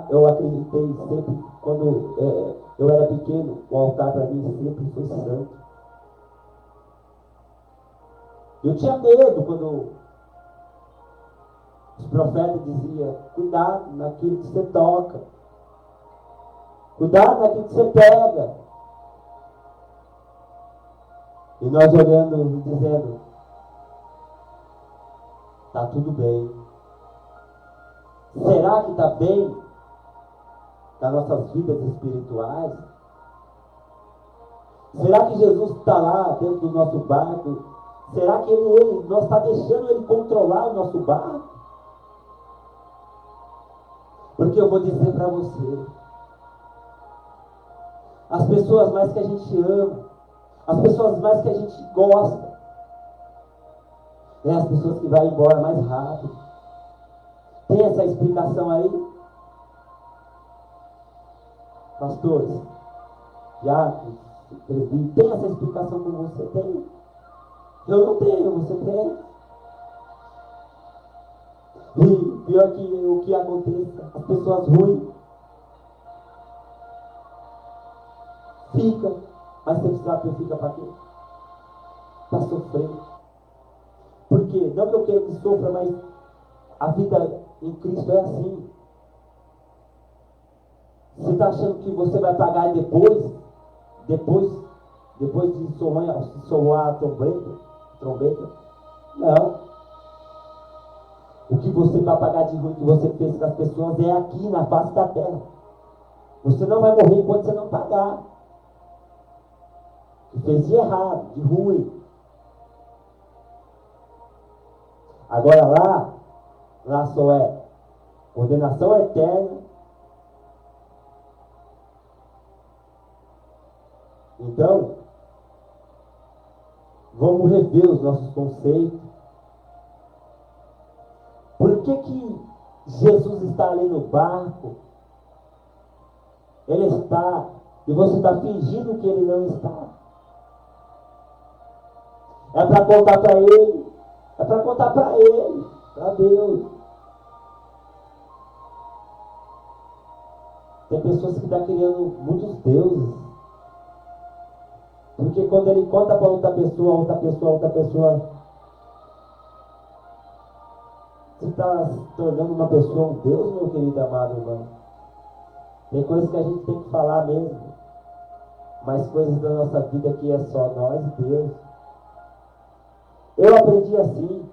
Eu acreditei sempre, quando eu era pequeno, o altar para mim sempre foi santo. Eu tinha medo quando os profetas diziam, cuidado naquilo que você toca. Cuidado naquilo que você pega. E nós olhando e dizendo, está tudo bem. Será que está bem nas nossas vidas espirituais? Será que Jesus está lá dentro do nosso barco? Será que nós está deixando Ele controlar o nosso barco? Porque eu vou dizer para você, as pessoas mais que a gente ama, as pessoas mais que a gente gosta, é as pessoas que vão embora mais rápido. Tem essa explicação aí? Pastores, diáconos, presbíteros, tem essa explicação com você? Tem? Eu não tenho, você tem? E pior que o que aconteça, as pessoas ruins, Fica. Mas você sacrifica para quê? Para sofrer. Por quê? Não que eu queira que sofra, mas a vida em Cristo é assim. Você está achando que você vai pagar depois de soar a trombeta? Não. O que você vai pagar de ruim que você fez com as pessoas é aqui na face da terra. Você não vai morrer enquanto você não pagar. O que fez de errado, de ruim. Agora lá só é condenação eterna. Então, vamos rever os nossos conceitos. Por que Jesus está ali no barco? Ele está, e você está fingindo que ele não está. É para contar para ele, para Deus. Tem pessoas que estão criando muitos deuses. Porque quando ele conta para outra pessoa, você está se tornando uma pessoa, um Deus, meu querido amado irmão. Tem coisas que a gente tem que falar mesmo, mas coisas da nossa vida que é só nós e Deus. Eu aprendi assim,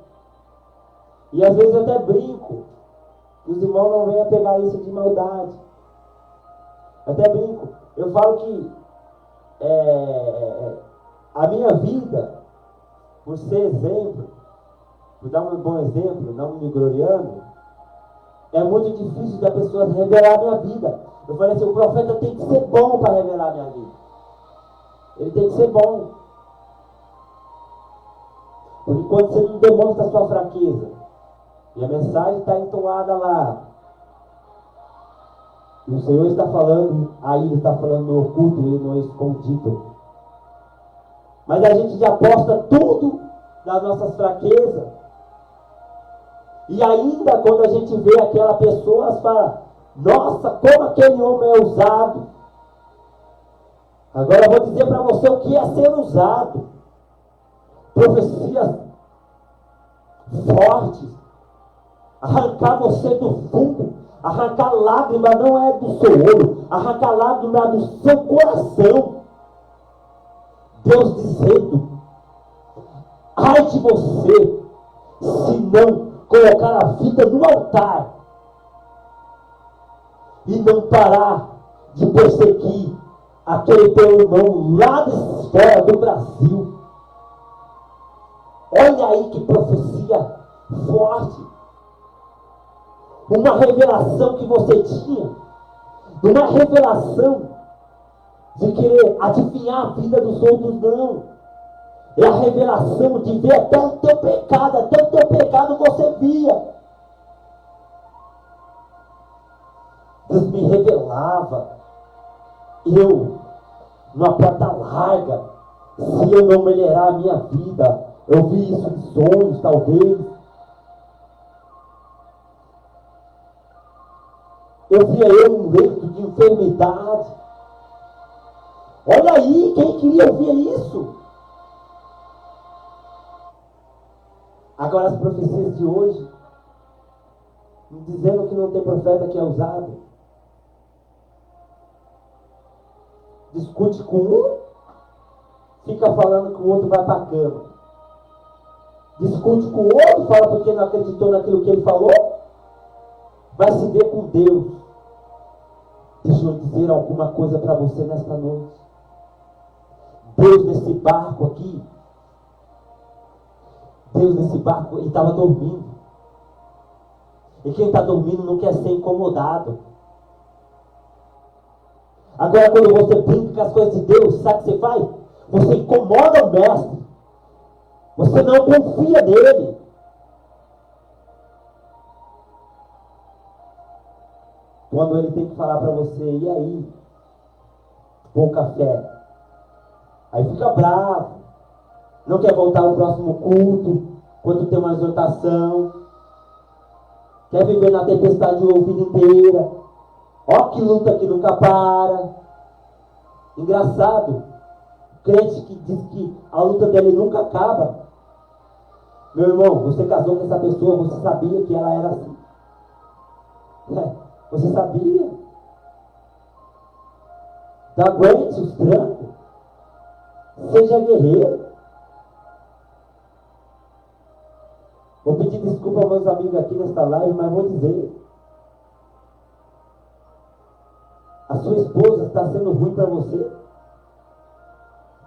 e às vezes eu até brinco, que os irmãos não venham pegar isso de maldade. Eu até brinco, eu falo que a minha vida, por ser exemplo, por dar um bom exemplo, não me gloriando, é muito difícil da pessoa revelar a minha vida. Eu falei assim, o profeta tem que ser bom para revelar a minha vida. Ele tem que ser bom. Porque quando você não demonstra a sua fraqueza, e a mensagem está entoada lá, e o Senhor está falando, aí Ele está falando no oculto e no escondido. Mas a gente já posta tudo nas nossas fraquezas. E ainda quando a gente vê aquela pessoa, fala, nossa, como aquele homem é usado. Agora eu vou dizer para você o que é ser usado. Profecias fortes. Arrancar você do fundo. Arrancar lágrima não é do seu olho. Arrancar lágrima do seu coração. Deus dizendo, ai de você, se não colocar a vida no altar e não parar de perseguir aquele teu irmão lá de fora do Brasil. Olha aí que profecia forte. Uma revelação que você tinha, uma revelação de querer adivinhar a vida dos outros, não. É a revelação de ver até o teu pecado você via. Deus me revelava, eu, numa porta larga, se eu não melhorar a minha vida, eu vi isso em sonhos, talvez. Eu via eu um leito de enfermidade. Olha aí, quem queria ouvir isso? Agora as profecias de hoje, dizendo que não tem profeta que é usado. Discute com um, fica falando que o outro vai para a cama. Discute com o outro, fala porque não acreditou naquilo que ele falou. Vai se ver com Deus. Deixa eu dizer alguma coisa para você nesta noite. Deus nesse barco aqui, ele estava dormindo. E quem está dormindo não quer ser incomodado. Agora quando você brinca com as coisas de Deus, sabe o que você faz? Você incomoda o mestre. Você não confia nele. Quando ele tem que falar para você, e aí? Pouca fé. Aí fica bravo. Não quer voltar ao próximo culto, quando tem uma exortação. Quer viver na tempestade a vida inteira. Ó que luta que nunca para. Engraçado, crente que diz que a luta dele nunca acaba. Meu irmão, você casou com essa pessoa, você sabia que ela era assim. Você sabia? Então aguente os trancos. Seja guerreiro. Vou pedir desculpa aos meus amigos aqui nesta live, mas vou dizer. A sua esposa está sendo ruim para você.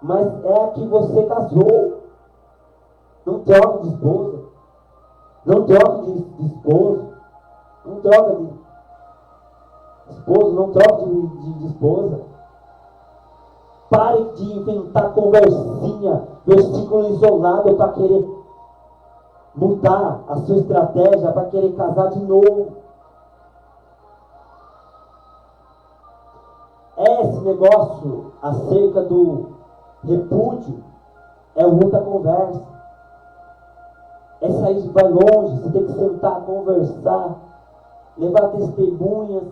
Mas é a que você casou. Não troque de esposa. Não troque de esposo. Não troque de esposo. Não troque de esposa. Pare de inventar conversinha, versículo isolado para querer mudar a sua estratégia, para querer casar de novo. Esse negócio acerca do repúdio é outra conversa. Essa aí vai longe, você tem que sentar, conversar, levar testemunhas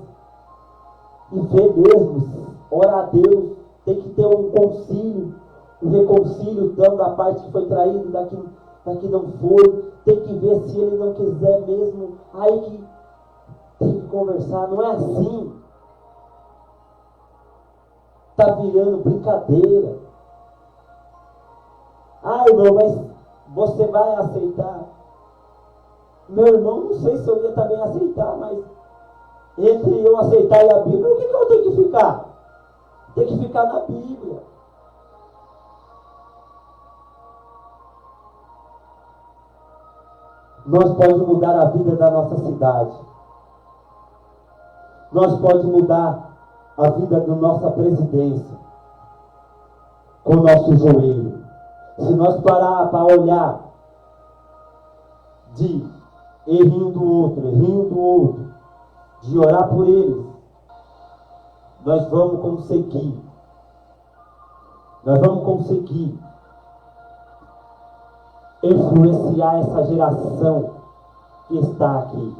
e ver mesmo, orar a Deus. Tem que ter um concílio, um reconcílio tanto da parte que foi traído, da que não foi. Tem que ver se ele não quiser mesmo, aí que tem que conversar. Não é assim. Está virando brincadeira. Ah, irmão, mas você vai aceitar? Meu irmão, não sei se eu ia também aceitar, mas entre eu aceitar e a Bíblia, o que eu tenho que ficar? Tem que ficar na Bíblia. Nós podemos mudar a vida da nossa cidade. Nós podemos mudar a vida da nossa presidência com o nosso joelho. Se nós parar para olhar de errinho do outro, de orar por eles, nós vamos conseguir. Nós vamos conseguir influenciar essa geração que está aqui.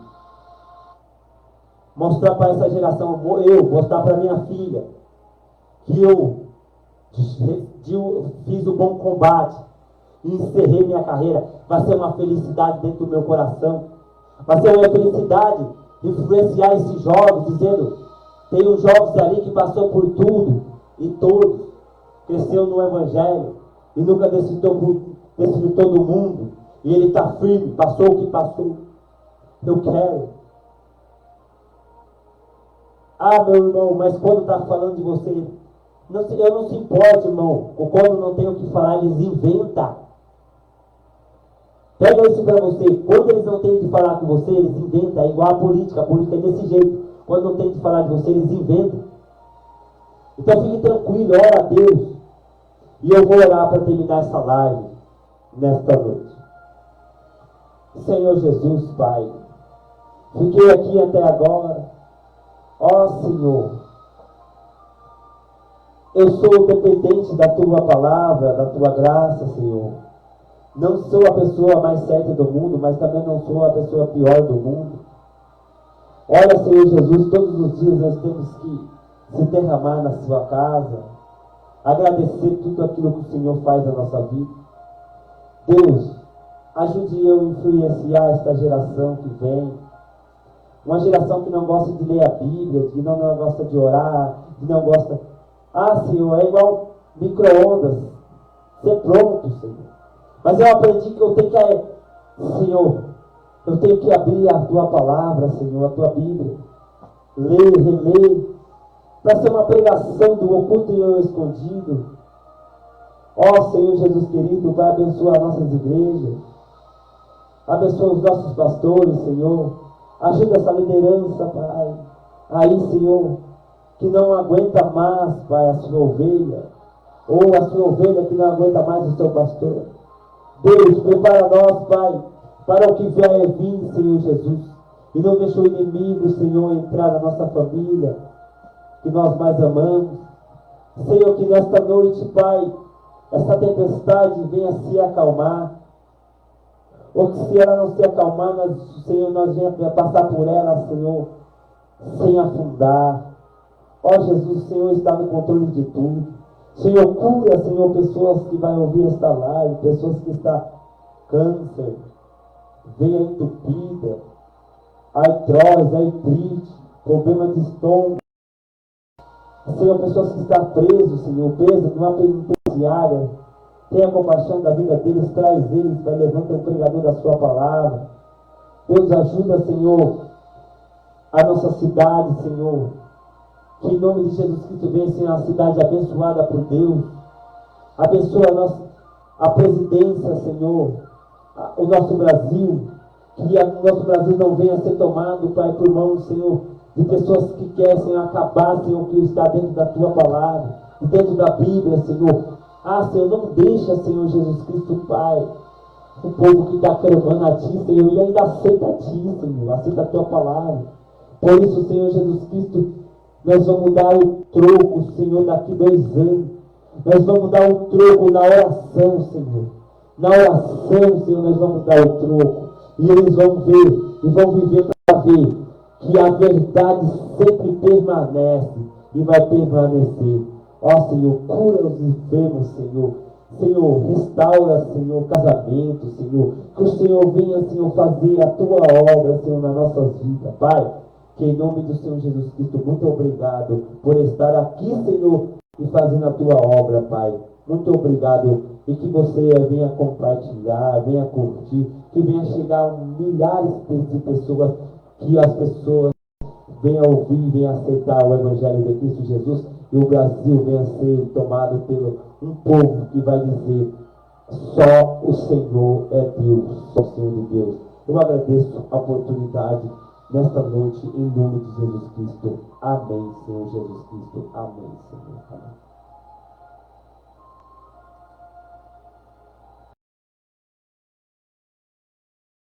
Mostrar para essa geração, mostrar para minha filha, que eu fiz o bom combate e encerrei minha carreira. Vai ser uma felicidade dentro do meu coração. Vai ser uma felicidade influenciar esses jovens, dizendo: tem uns jovens ali que passou por tudo e todos, cresceu no Evangelho e nunca desfrutou do mundo, e ele está firme, passou o que passou. Eu quero. Ah, meu irmão, mas quando está falando de você, eu não se importe, irmão, ou quando não tem o que falar, eles inventam. Pega isso para você. Quando eles não têm o que falar com você, eles inventam. É igual a política é desse jeito. Quando não tem o que falar de você, eles inventam. Então fique tranquilo, ora a Deus. E eu vou orar para terminar essa live nesta noite. Senhor Jesus, Pai, fiquei aqui até agora. Ó Senhor, eu sou dependente da Tua palavra, da Tua graça, Senhor. Não sou a pessoa mais certa do mundo, mas também não sou a pessoa pior do mundo. Olha, Senhor Jesus, todos os dias nós temos que se derramar na Sua casa, agradecer tudo aquilo que o Senhor faz na nossa vida. Deus, ajude eu a influenciar esta geração que vem. Uma geração que não gosta de ler a Bíblia, que não gosta de orar, que não gosta... Ah, Senhor, é igual micro-ondas. Ser pronto, Senhor. Mas eu aprendi que eu tenho que... Senhor, eu tenho que abrir a Tua palavra, Senhor, a Tua Bíblia. Ler, reler. Para ser uma pregação do oculto e escondido. Ó Senhor Jesus querido, vai abençoar nossas igrejas. Abençoa os nossos pastores, Senhor. Ajuda essa liderança, Pai. Aí, Senhor, que não aguenta mais, Pai, a sua ovelha. Ou a sua ovelha que não aguenta mais o seu pastor. Deus, prepara nós, Pai, para o que vier vir, Senhor Jesus. E não deixe o inimigo, Senhor, entrar na nossa família, que nós mais amamos. Senhor, que nesta noite, Pai, essa tempestade venha se acalmar. Ou que se ela não se acalmar, Senhor, nós venha passar por ela, Senhor, sem afundar. Ó Jesus, o Senhor está no controle de tudo. Senhor, cura, Senhor, pessoas que vão ouvir esta live, pessoas que estão câncer, veia entupida, artrose, artrite, problema de estômago. Senhor, pessoas que estão presas, Senhor, presas numa penitenciária. Tenha compaixão da vida deles, traz eles, vai levanta o pregador da sua palavra. Deus ajuda, Senhor, a nossa cidade, Senhor. Que em nome de Jesus Cristo venha ser uma cidade abençoada por Deus. Abençoa a presidência, Senhor, o nosso Brasil. Que o nosso Brasil não venha ser tomado, Pai, por mãos, Senhor, de pessoas que querem, Senhor, acabar, Senhor, o que está dentro da Tua palavra, dentro da Bíblia, Senhor. Senhor, não deixa, Senhor Jesus Cristo, Pai, o povo que está clamando a Ti, Senhor, e ainda aceita a Ti, Senhor, aceita a Tua palavra. Por isso, Senhor Jesus Cristo, nós vamos dar o troco, Senhor, daqui 2 anos. Nós vamos dar o troco na oração, Senhor. Na oração, Senhor, nós vamos dar o troco. E eles vão ver, e vão viver para ver que a verdade sempre permanece e vai permanecer. Ó Senhor, cura os enfermos, Senhor. Senhor, restaura, Senhor, casamento, Senhor. Que o Senhor venha, Senhor, fazer a Tua obra, Senhor, nas nossas vidas, Pai. Que em nome do Senhor Jesus Cristo, muito obrigado por estar aqui, Senhor, e fazendo a Tua obra, Pai. Muito obrigado. E que você venha compartilhar, venha curtir, que venha chegar a milhares de pessoas, que as pessoas venham ouvir, venham aceitar o Evangelho de Cristo Jesus, e o Brasil venha ser tomado por um povo que vai dizer: só o Senhor é Deus, só o Senhor de Deus. Eu agradeço a oportunidade nesta noite, em nome de Jesus Cristo. Amém, Senhor Jesus Cristo. Amém, Senhor. Amém.